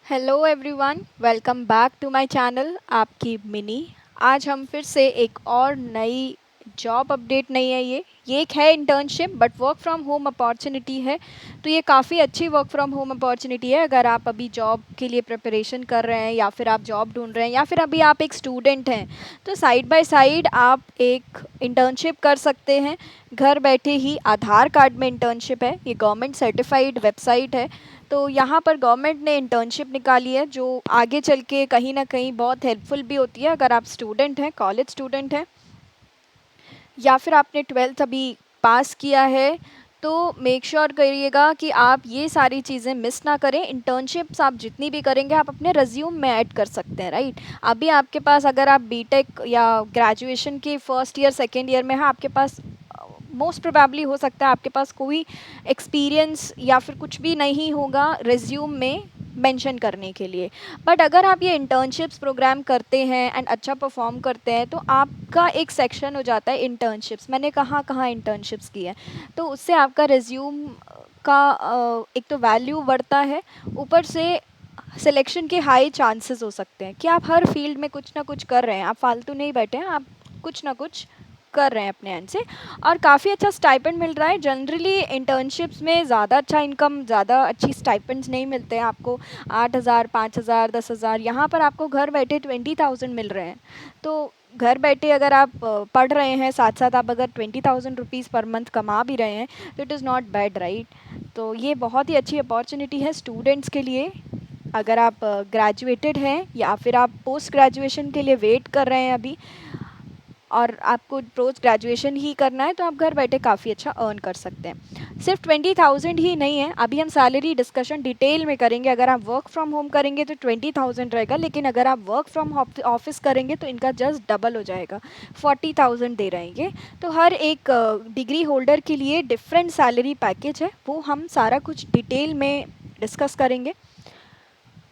Hello everyone, welcome back to my channel आपकी मिनी। आज हम फिर से एक और नई जॉब अपडेट नहीं है। ये एक है internship but work from home opportunity है। तो ये काफ़ी अच्छी वर्क फ्रॉम होम अपॉर्चुनिटी है अगर आप अभी जॉब के लिए प्रिपरेशन कर रहे हैं या फिर आप जॉब ढूंढ रहे हैं या फिर अभी आप एक स्टूडेंट हैं। तो साइड बाय साइड आप एक इंटर्नशिप कर सकते हैं। घर बैठे ही आधार कार्ड में इंटर्नशिप है। ये गवर्नमेंट सर्टिफाइड वेबसाइट है। तो यहाँ पर गवर्नमेंट ने इंटर्नशिप निकाली है जो आगे चल के कहीं ना कहीं बहुत हेल्पफुल भी होती है अगर आप स्टूडेंट हैं, कॉलेज स्टूडेंट हैं या फिर आपने ट्वेल्थ अभी पास किया है। तो मेक श्योर करिएगा कि आप ये सारी चीज़ें मिस ना करें। इंटर्नशिप्स आप जितनी भी करेंगे आप अपने रिज्यूम में ऐड कर सकते हैं, राइट। अभी आपके पास अगर आप बीटेक या ग्रेजुएशन के फर्स्ट ईयर सेकेंड ईयर में हैं, आपके पास मोस्ट प्रोबेबली हो सकता है आपके पास कोई एक्सपीरियंस या फिर कुछ भी नहीं होगा रिज्यूम में मेंशन करने के लिए। बट अगर आप ये इंटर्नशिप्स प्रोग्राम करते हैं एंड अच्छा परफॉर्म करते हैं तो आपका एक सेक्शन हो जाता है इंटर्नशिप्स, मैंने कहाँ कहाँ इंटर्नशिप्स की है। तो उससे आपका रिज्यूम का एक तो वैल्यू बढ़ता है, ऊपर से सिलेक्शन के हाई चांसेस हो सकते हैं कि आप हर फील्ड में कुछ ना कुछ कर रहे हैं, आप फालतू नहीं बैठे हैं, आप कुछ ना कुछ कर रहे हैं अपने एंड से। और काफ़ी अच्छा स्टाइपेंड मिल रहा है। जनरली इंटर्नशिप्स में ज़्यादा अच्छा इनकम, ज़्यादा अच्छी स्टाइपेंड्स नहीं मिलते हैं आपको। 8,000, 5,000, 10,000, यहाँ पर आपको घर बैठे 20,000 मिल रहे हैं। तो घर बैठे अगर आप पढ़ रहे हैं साथ साथ आप अगर 20,000 रुपीज़ पर मंथ कमा भी रहे हैं तो it is not bad, right. तो ये बहुत ही अच्छी अपॉर्चुनिटी है स्टूडेंट्स के लिए। अगर आप ग्रेजुएटेड हैं या फिर आप पोस्ट ग्रेजुएशन के लिए वेट कर रहे हैं अभी और आपको पोस्ट ग्रेजुएशन ही करना है तो आप घर बैठे काफ़ी अच्छा अर्न कर सकते हैं। सिर्फ 20,000 ही नहीं है, अभी हम सैलरी डिस्कशन डिटेल में करेंगे। अगर आप वर्क फ्रॉम होम करेंगे तो 20,000 रहेगा, लेकिन अगर आप वर्क फ्रॉम ऑफिस करेंगे तो इनका जस्ट डबल हो जाएगा, 40,000 दे रहे हैं ये। तो हर एक डिग्री होल्डर के लिए डिफरेंट सैलरी पैकेज है, वो हम सारा कुछ डिटेल में डिस्कस करेंगे।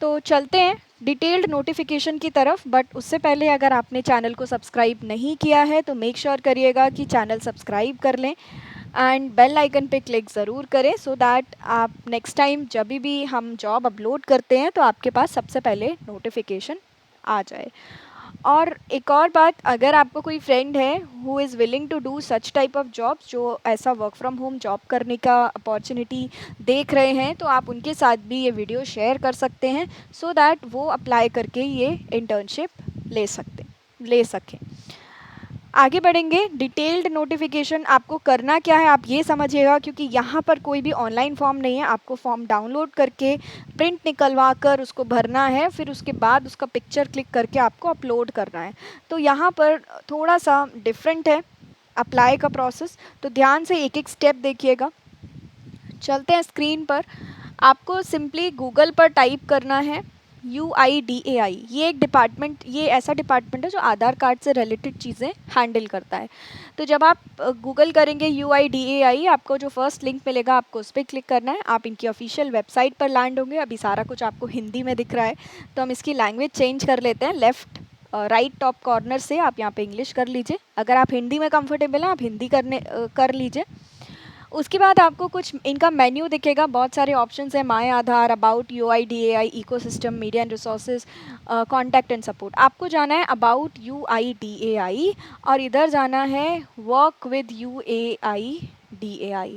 तो चलते हैं डिटेल्ड नोटिफिकेशन की तरफ। बट उससे पहले अगर आपने चैनल को सब्सक्राइब नहीं किया है तो मेक श्योर करिएगा कि चैनल सब्सक्राइब कर लें एंड बेल आइकन पे क्लिक ज़रूर करें सो दैट आप नेक्स्ट टाइम जब भी हम जॉब अपलोड करते हैं तो आपके पास सबसे पहले नोटिफिकेशन आ जाए। और एक और बात, अगर आपको कोई फ्रेंड है who is willing to do such type of jobs, जो ऐसा वर्क फ्रॉम होम जॉब करने का अपॉर्चुनिटी देख रहे हैं, तो आप उनके साथ भी ये वीडियो शेयर कर सकते हैं सो दैट वो अप्लाई करके ये इंटर्नशिप ले सकें। आगे बढ़ेंगे। डिटेल्ड नोटिफिकेशन आपको करना क्या है आप ये समझिएगा, क्योंकि यहाँ पर कोई भी ऑनलाइन फॉर्म नहीं है। आपको फॉर्म डाउनलोड करके प्रिंट निकलवा कर उसको भरना है, फिर उसके बाद उसका पिक्चर क्लिक करके आपको अपलोड करना है। तो यहाँ पर थोड़ा सा डिफरेंट है अप्लाई का प्रोसेस, तो ध्यान से एक एक स्टेप देखिएगा। चलते हैं स्क्रीन पर। आपको सिंपली गूगल पर टाइप करना है UIDAI। ये एक डिपार्टमेंट, ये ऐसा डिपार्टमेंट है जो आधार कार्ड से रिलेटेड चीज़ें हैंडल करता है। तो जब आप गूगल करेंगे UIDAI, आपको जो फर्स्ट लिंक मिलेगा आपको उस पर क्लिक करना है। आप इनकी ऑफिशियल वेबसाइट पर लैंड होंगे। अभी सारा कुछ आपको हिंदी में दिख रहा है तो हम इसकी लैंग्वेज चेंज कर लेते हैं। लेफ़्ट राइट टॉप कॉर्नर से आप यहाँ पे इंग्लिश कर लीजिए। अगर आप हिंदी में कंफर्टेबल हैं आप हिंदी कर लीजिए। उसके बाद आपको कुछ इनका मेन्यू दिखेगा, बहुत सारे ऑप्शंस हैं, my Aadhaar, about, UIDAI, ecosystem, media and resources, contact and support. आपको जाना है अबाउट UIDAI और इधर जाना है वर्क विद UIDAI।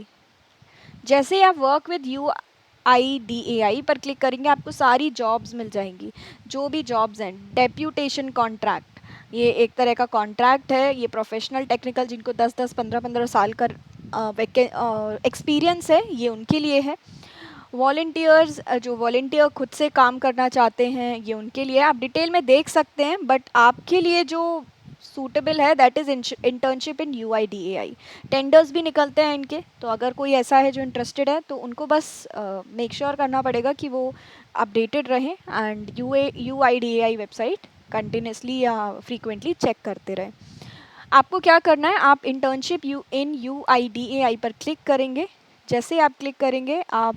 जैसे ही आप वर्क विद UIDAI पर क्लिक करेंगे आपको सारी जॉब्स मिल जाएंगी। जो भी जॉब्स हैं, डेप्यूटेशन कॉन्ट्रैक्ट, ये एक तरह का कॉन्ट्रैक्ट है। ये प्रोफेशनल टेक्निकल जिनको 10-10, 15-15 साल का एक्सपीरियंस है ये उनके लिए है। वॉल्टियर्स, जो वॉल्टियर खुद से काम करना चाहते हैं ये उनके लिए। आप डिटेल में देख सकते हैं बट आपके लिए जो सूटेबल है that is internship in UIDAI। Tenders भी निकलते हैं इनके, तो अगर कोई ऐसा है जो इंटरेस्टेड है तो उनको बस मेक श्योर करना पड़ेगा कि वो अपडेटेड रहें एंड UIDAI वेबसाइट कंटिन्यूसली या फ्रीक्वेंटली चेक करते रहें। आपको क्या करना है, आप इंटर्नशिप इन UIDAI पर क्लिक करेंगे। जैसे आप क्लिक करेंगे आप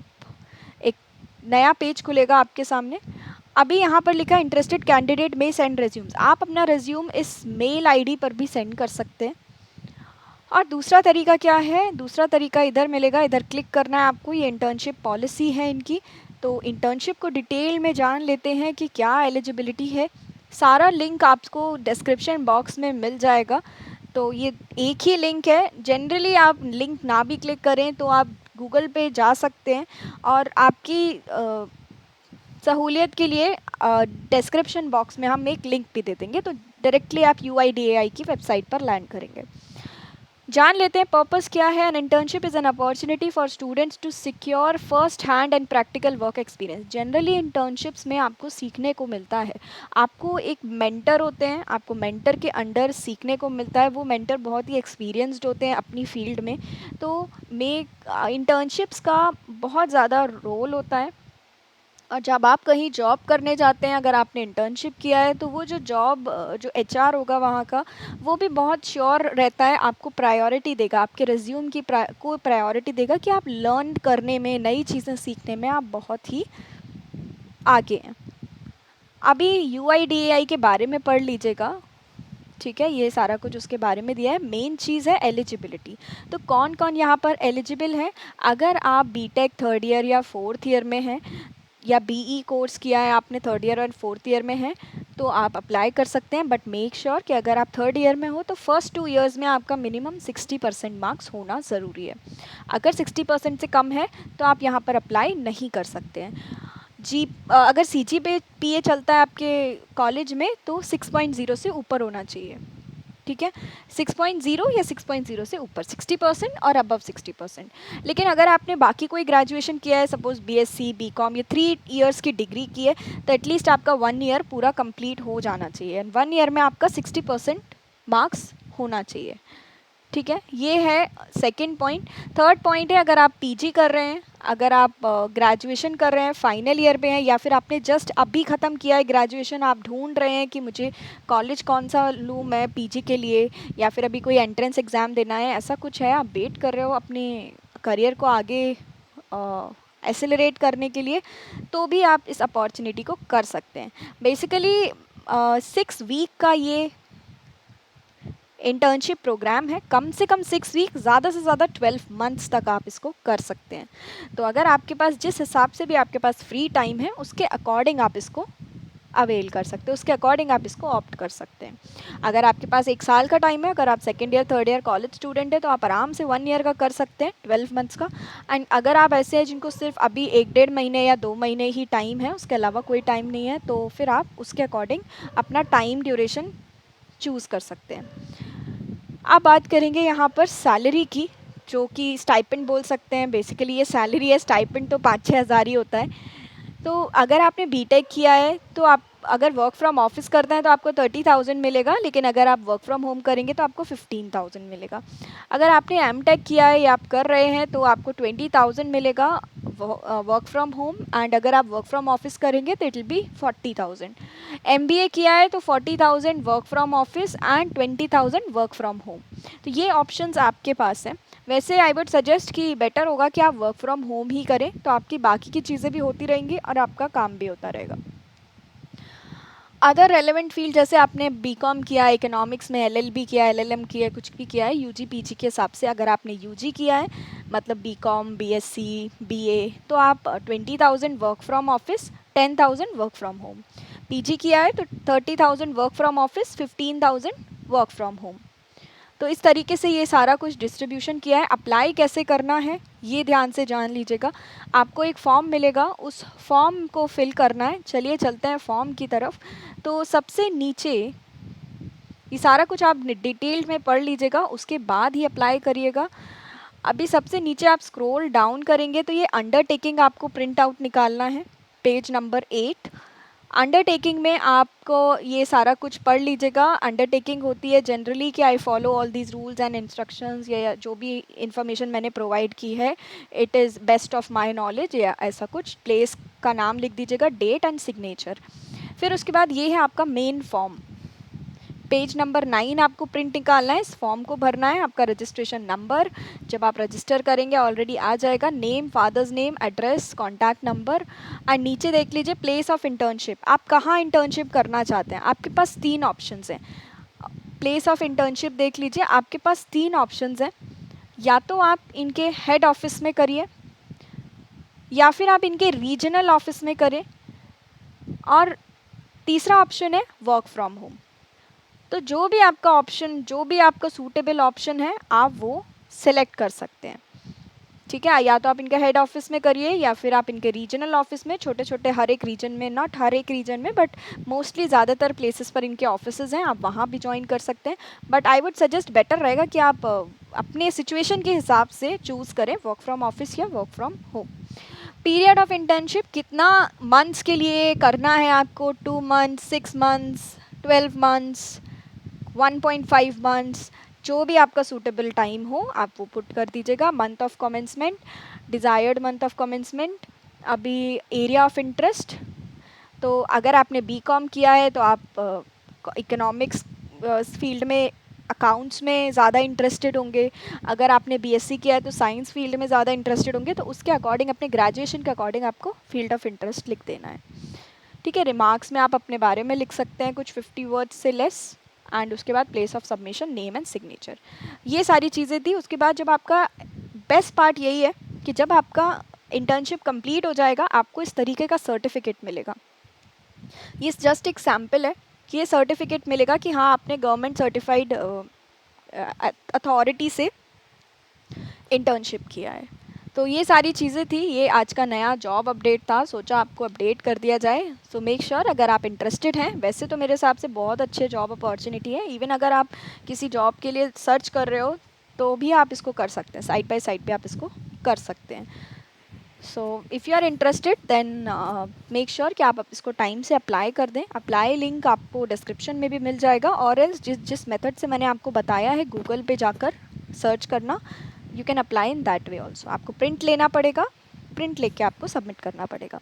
एक नया पेज खुलेगा आपके सामने। अभी यहाँ पर लिखा है इंटरेस्टेड कैंडिडेट में सेंड रेज्यूम्स। आप अपना रेज्यूम इस मेल ID पर भी सेंड कर सकते हैं। और दूसरा तरीका क्या है, दूसरा तरीका इधर मिलेगा, इधर क्लिक करना है आपको। ये इंटर्नशिप पॉलिसी है इनकी। तो इंटर्नशिप को डिटेल में जान लेते हैं कि क्या एलिजिबिलिटी है। सारा लिंक आपको डिस्क्रिप्शन बॉक्स में मिल जाएगा। तो ये एक ही लिंक है, जनरली आप लिंक ना भी क्लिक करें तो आप गूगल पे जा सकते हैं, और आपकी सहूलियत के लिए डिस्क्रिप्शन बॉक्स में हम एक लिंक भी दे देंगे, तो डायरेक्टली आप UIDAI की वेबसाइट पर लैंड करेंगे। जान लेते हैं पर्पस क्या है। An internship is an opportunity for students to secure first hand and practical work experience. Generally internships में आपको सीखने को मिलता है, आपको एक मेंटर होते हैं, आपको मेंटर के अंडर सीखने को मिलता है। वो मेंटर बहुत ही एक्सपीरियंस्ड होते हैं अपनी फील्ड में। तो इंटर्नशिप्स का बहुत ज़्यादा रोल होता है। और जब आप कहीं जॉब करने जाते हैं, अगर आपने इंटर्नशिप किया है, तो वो जो जॉब जो HR होगा वहाँ का, वो भी बहुत श्योर रहता है, आपको प्रायोरिटी देगा, आपके रिज्यूम की को प्रायोरिटी देगा कि आप लर्न करने में, नई चीज़ें सीखने में आप बहुत ही आगे हैं। अभी UIDAI के बारे में पढ़ लीजिएगा, ठीक है, ये सारा कुछ उसके बारे में दिया है। मेन चीज़ है एलिजिबिलिटी। तो कौन कौन यहाँ पर एलिजिबल है? अगर आप बीटेक 3rd ईयर या 4th ईयर में हैं, या BE कोर्स किया है आपने 3rd ईयर और 4th ईयर में है, तो आप अप्लाई कर सकते हैं। बट मेक श्योर कि अगर आप 3rd ईयर में हो तो फर्स्ट 2 इयर्स में आपका मिनिमम 60% मार्क्स होना ज़रूरी है। अगर 60% से कम है तो आप यहाँ पर अप्लाई नहीं कर सकते हैं। अगर CGPA चलता है आपके कॉलेज में तो 6.0 से ऊपर होना चाहिए, ठीक है, 6.0 या 6.0 से ऊपर, 60% और अबव 60%। लेकिन अगर आपने बाकी कोई ग्रेजुएशन किया है, सपोज BSc BCom या 3 इयर्स की डिग्री की है, तो एटलीस्ट आपका 1 ईयर पूरा कंप्लीट हो जाना चाहिए। 1 ईयर में आपका 60% मार्क्स होना चाहिए, ठीक है। ये है सेकंड पॉइंट। थर्ड पॉइंट है, अगर आप PG कर रहे हैं, अगर आप ग्रेजुएशन कर रहे हैं, फाइनल ईयर पे हैं, या फिर आपने जस्ट अभी ख़त्म किया है ग्रेजुएशन, आप ढूंढ रहे हैं कि मुझे कॉलेज कौन सा लूँ मैं PG के लिए, या फिर अभी कोई एंट्रेंस एग्ज़ाम देना है, ऐसा कुछ है, आप वेट कर रहे हो अपने करियर को आगे एक्सेलरेट करने के लिए, तो भी आप इस अपॉर्चुनिटी को कर सकते हैं। बेसिकली 6 वीक का ये इंटर्नशिप प्रोग्राम है, कम से कम 6 वीक, ज़्यादा से ज़्यादा 12 मंथ्स तक आप इसको कर सकते हैं। तो अगर आपके पास जिस हिसाब से भी आपके पास फ्री टाइम है, उसके अकॉर्डिंग आप इसको अवेल कर सकते हैं, उसके अकॉर्डिंग आप इसको ऑप्ट कर सकते हैं। अगर आपके पास 1 साल का टाइम है, अगर आप 2nd year 3rd year college student है, तो आप आराम से 1 ईयर का कर सकते हैं, 12 मंथ्स का। एंड अगर आप ऐसे हैं जिनको सिर्फ अभी 1-1.5 महीने या 2 महीने ही टाइम है, उसके अलावा कोई टाइम नहीं है, तो फिर आप उसके अकॉर्डिंग अपना टाइम ड्यूरेशन चूज़ कर सकते हैं। अब बात करेंगे यहाँ पर सैलरी की, जो कि स्टाइपेंड बोल सकते हैं। बेसिकली ये सैलरी है, स्टाइपेंड तो 5-6 हज़ार ही होता है। तो अगर आपने बीटेक किया है, तो आप अगर वर्क फ्रॉम ऑफिस करते हैं तो आपको 30,000 मिलेगा, लेकिन अगर आप वर्क फ्रॉम होम करेंगे तो आपको 15,000 मिलेगा। अगर आपने एमटेक किया है या आप कर रहे हैं तो आपको 20,000 मिलेगा वर्क फ्रॉम होम, एंड अगर आप वर्क फ्रॉम ऑफिस करेंगे तो इट विल बी 40,000। MBA किया है तो 40,000 work from office and 20,000 work from home. तो ये ऑप्शंस आपके पास हैं। वैसे आई वुड सजेस्ट कि बेटर होगा कि आप वर्क फ्रॉम होम ही करें, तो आपकी बाकी की चीज़ें भी होती रहेंगी और आपका काम भी होता रहेगा। अदर रेलेवेंट फील्ड, जैसे आपने BCom किया, इकोनॉमिक्स में LLB किया, LLM किया, कुछ भी किया है, UG PG के हिसाब से अगर आपने UG किया है, मतलब BCom BSc BA, तो आप 20,000 work from office, 10,000 work from home. PG किया है तो 30,000 work from office, 15,000 work from home. तो इस तरीके से ये सारा कुछ डिस्ट्रीब्यूशन किया है। अप्लाई कैसे करना है ये ध्यान से जान लीजिएगा। आपको एक फॉर्म मिलेगा, उस फॉर्म को फिल करना है। चलिए चलते हैं फॉर्म की तरफ। तो सबसे नीचे ये सारा कुछ आप डिटेल में पढ़ लीजिएगा, उसके बाद ही अप्लाई करिएगा। अभी सबसे नीचे आप स्क्रॉल डाउन करेंगे तो ये अंडरटेकिंग आपको प्रिंट आउट निकालना है, पेज नंबर 8। अंडरटेकिंग में आपको ये सारा कुछ पढ़ लीजिएगा। अंडरटेकिंग होती है जनरली कि I follow all these rules and instructions, या जो भी इंफॉर्मेशन मैंने प्रोवाइड की है, it is best of my knowledge, या ऐसा कुछ। प्लेस का नाम लिख दीजिएगा, डेट एंड सिग्नेचर। फिर उसके बाद ये है आपका मेन फॉर्म, पेज नंबर 9 आपको प्रिंट निकालना है, इस फॉर्म को भरना है। आपका रजिस्ट्रेशन नंबर, जब आप रजिस्टर करेंगे ऑलरेडी आ जाएगा, name, father's name, address, contact number, और नीचे देख लीजिए प्लेस ऑफ इंटर्नशिप, आप कहाँ इंटर्नशिप करना चाहते हैं। आपके पास 3 ऑप्शंस हैं। प्लेस ऑफ इंटर्नशिप देख लीजिए, आपके पास 3 ऑप्शंस हैं। या तो आप इनके हेड ऑफिस में करिए, या फिर आप इनके रीजनल ऑफिस में करें, और तीसरा ऑप्शन है वर्क फ्रॉम होम। तो जो भी आपका ऑप्शन, जो भी आपका सूटेबल ऑप्शन है, आप वो सिलेक्ट कर सकते हैं। ठीक है, या तो आप इनके हेड ऑफिस में करिए या फिर आप इनके रीजनल ऑफिस में, छोटे छोटे हर एक रीजन में, नॉट हर एक रीजन में बट मोस्टली ज़्यादातर प्लेसेस पर इनके ऑफिसेज हैं, आप वहाँ भी ज्वाइन कर सकते हैं। But I would suggest better रहेगा कि आप अपने सिचुएशन के हिसाब से चूज़ करें वर्क फ्रॉम ऑफिस या work from home. Period of internship कितना मंथ्स के लिए करना है आपको, 2 मंथ्स, 6 मंथ्स, 12 मंथ्स, 1.5 मंथ्स, जो भी आपका सूटेबल टाइम हो आप वो पुट कर दीजिएगा। Month of commencement, desired month of commencement, अभी एरिया ऑफ इंटरेस्ट। तो अगर आपने बीकॉम किया है तो आप इकोनॉमिक्स फील्ड में, अकाउंट्स में ज़्यादा इंटरेस्टेड होंगे। अगर आपने बीएससी किया है तो साइंस फील्ड में ज़्यादा इंटरेस्टेड होंगे। तो उसके अकॉर्डिंग, अपने ग्रेजुएशन के अकॉर्डिंग आपको फील्ड ऑफ इंटरेस्ट लिख देना है। ठीक है, रिमार्क्स में आप अपने बारे में लिख सकते हैं कुछ 50 वर्ड्स से लेस, एंड उसके बाद place of submission, name and signature. ये सारी चीज़ें थी। उसके बाद जब आपका, बेस्ट पार्ट यही है कि जब आपका इंटर्नशिप कंप्लीट हो जाएगा आपको इस तरीके का सर्टिफिकेट मिलेगा। ये जस्ट एक सैम्पल है कि ये सर्टिफिकेट मिलेगा कि हाँ आपने गवर्नमेंट सर्टिफाइड अथॉरिटी से इंटर्नशिप किया है। तो ये सारी चीज़ें थी, ये आज का नया जॉब अपडेट था, सोचा आपको अपडेट कर दिया जाए। सो मेक श्योर अगर आप इंटरेस्टेड हैं, वैसे तो मेरे हिसाब से बहुत अच्छे जॉब अपॉर्चुनिटी है। इवन अगर आप किसी जॉब के लिए सर्च कर रहे हो तो भी आप इसको कर सकते हैं, साइड बाय साइड पे आप इसको कर सकते हैं। So if you are interested then make sure कि आप इसको टाइम से अप्लाई कर दें। अप्लाई लिंक आपको डिस्क्रिप्शन में भी मिल जाएगा, और एल्स जिस मेथड से मैंने आपको बताया है, गूगल पे जाकर सर्च करना, you can apply in that way also. आपको प्रिंट लेना पड़ेगा, प्रिंट लेके आपको सबमिट करना पड़ेगा।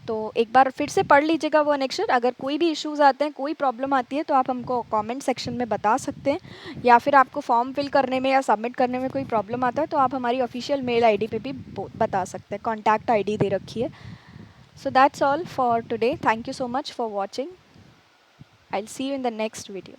तो एक बार फिर से पढ़ लीजिएगा वो अनेक्शर। अगर कोई भी इश्यूज़ आते हैं, कोई प्रॉब्लम आती है तो आप हमको कमेंट सेक्शन में बता सकते हैं, या फिर आपको फॉर्म फिल करने में या सबमिट करने में कोई प्रॉब्लम आता है तो आप हमारी ऑफिशियल मेल आईडी पे भी बता सकते हैं, कॉन्टैक्ट आईडी दे रखी है। So that's all for today, thank you so much for watching, I will see you in the next video.